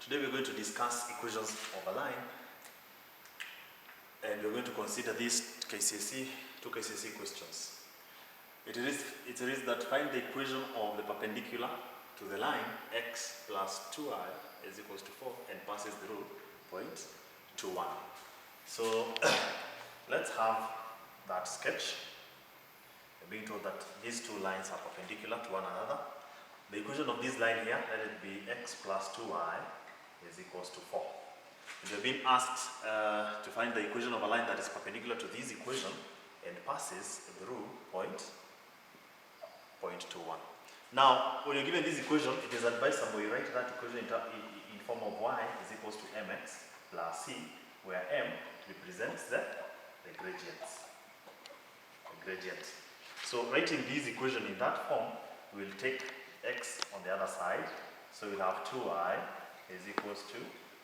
Today we're going to discuss equations of a line, and we're going to consider these two KCSE questions. It is that find the equation of the perpendicular to the line x plus 2I is equals to 4 and passes through point 2, 1. So let's have that sketch. We're being told that these two lines are perpendicular to one another. The equation of this line here, let it be x plus 2I is equals to 4. And we're being asked to find the equation of a line that is perpendicular to this equation and passes through point 21. Now, when you're given this equation, it is advisable you write that equation in form of y is equals to mx plus c, where m represents the gradient. So writing this equation in that form, we'll take x on the other side. So we'll have 2i is equals to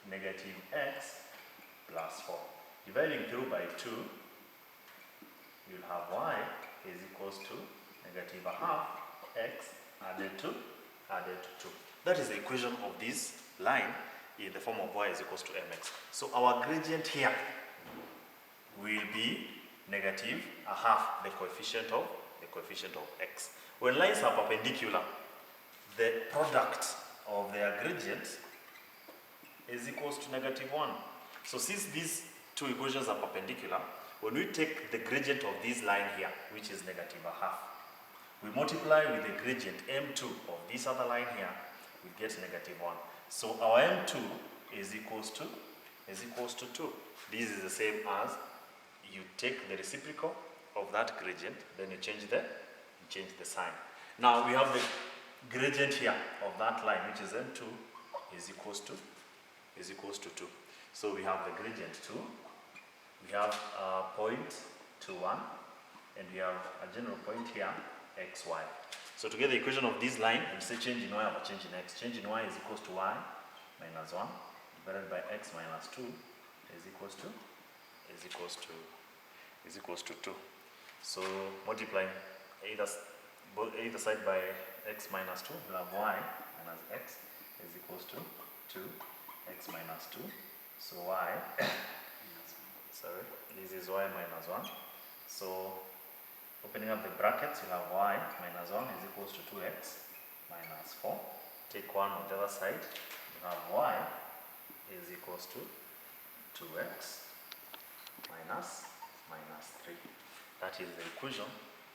negative x plus 4. Dividing through by 2, you'll have y is equals to negative a half x added to 2. That is the equation of this line in the form of y is equals to mx. So our gradient here will be negative a half the coefficient of x. When lines are perpendicular, the product of their gradient is equals to negative 1. So since these two equations are perpendicular, when we take the gradient of this line here, which is negative a half, we multiply with the gradient m2 of this other line here, we get negative 1. So our m2 is equals to 2. This is the same as you take the reciprocal of that gradient, then you change the sign. Now we have the gradient here of that line, which is m2 is equals to 2. So we have the gradient 2, we have point 2, 1, and we have a general point here, xy. So to get the equation of this line, we say change in y over change in x. Change in y is equals to y minus 1 divided by x minus 2 is equals to 2. So multiplying either side by x minus 2, we'll have y minus x is equals to 2 x minus 2. So y, this is y minus 1. So opening up the brackets, you have y minus 1 is equals to 2x minus 4. Take 1 on the other side, you have y is equals to 2x minus 3. That is the equation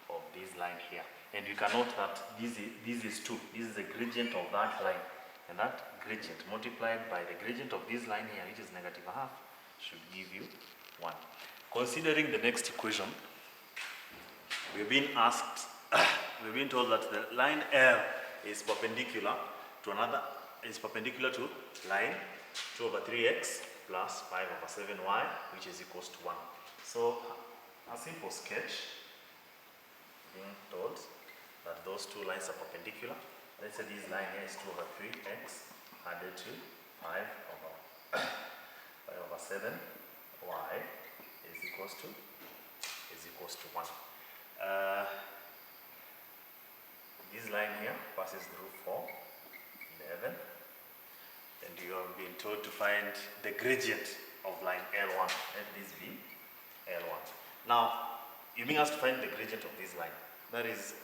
of this line here. And you can note that this is 2. This is the gradient of that line. And that gradient multiplied by the gradient of this line here, which is negative a half, should give you 1. Considering the next equation, we've been told that the line L is perpendicular to line 2 over 3x plus 5 over 7y, which is equals to 1. So a simple sketch, being told that those two lines are perpendicular. Let's say this line here is 2 over 3x added to 5 over 7y is equals to 1. This line here passes through 4, 11, and you have been told to find the gradient of line L1. Let this be L1. Now, you're being asked to find the gradient of this line. That is,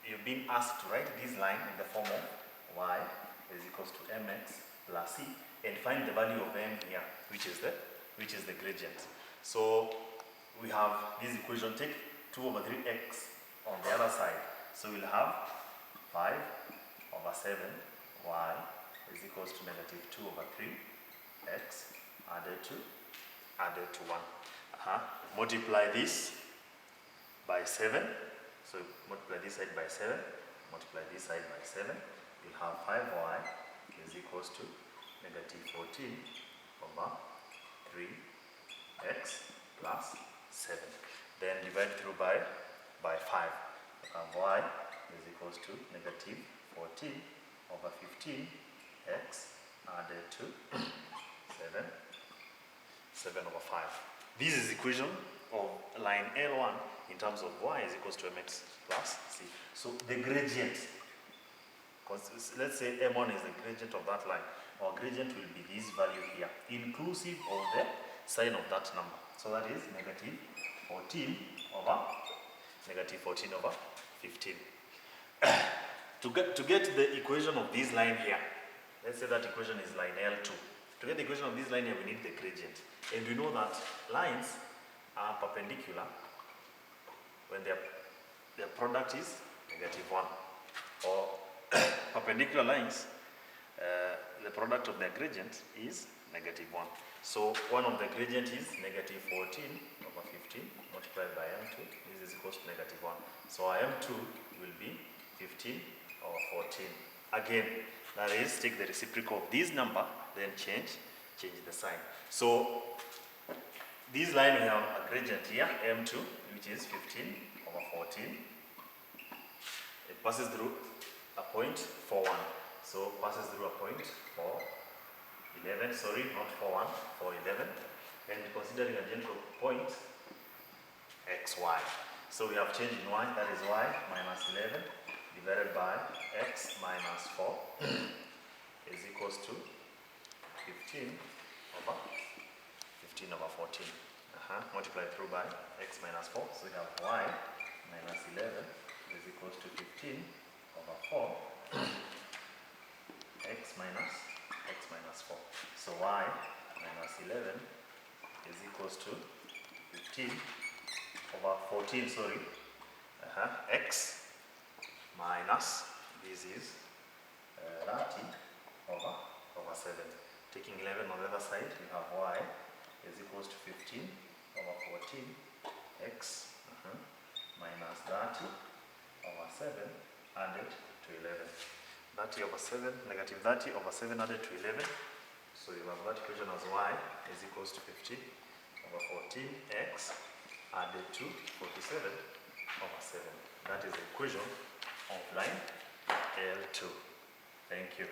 you've been asked to write this line in the form of y is equals to mx plus c and find the value of m here, which is the gradient. So we have this equation, take 2 over 3x on the other side. So we'll have 5 over 7y is equals to negative 2 over 3x added to 1. Multiply this by 7. So multiply this side by 7, multiply this side by 7. We'll have 5y is equals to negative 14 over 3x plus 7. Then divide through by 5. Y is equals to negative 14 over 15x added to 7 over 5. This is the equation of line L1 in terms of y is equals to mx plus c. So the gradient because let's say M1 is the gradient of that line. Our gradient will be this value here, inclusive of the sign of that number. So that is negative 14 over 15. To get the equation of this line here, let's say that equation is line L2. To get the equation of this line here, we need the gradient. And we know that lines are perpendicular when their product is -1. Or perpendicular lines, the product of their gradient is -1. So one of the gradient is negative 14 over 15 multiplied by M2. This is equals to -1. So our M2 will be 15 over 14. Again, that is, take the reciprocal of this number, then change the sign. So this line, we have a gradient here, M2, which is 15 over 14. It passes through a point 4,1. So passes through a point 4,11, sorry, not 4,1, 4,11. And considering a general point, xy. So we have changed in y, that is y minus 11 divided by x minus 4 is equals to 15 over 14. Multiplied through by x minus 4. So we have y minus 11 is equals to 15 over 4 x minus 4. So y minus 11 is equals to 15 over 14, sorry, x minus, this is 30 over 7. Taking 11 on the other side, we have y is equals to 15 over 14 x minus 30 over 7 added to 11. 30 over 7, negative 30 over 7 added to 11. So you have that equation as y is equals to 15 over 14 x added to 47 over 7. That is the equation of line L2. Thank you.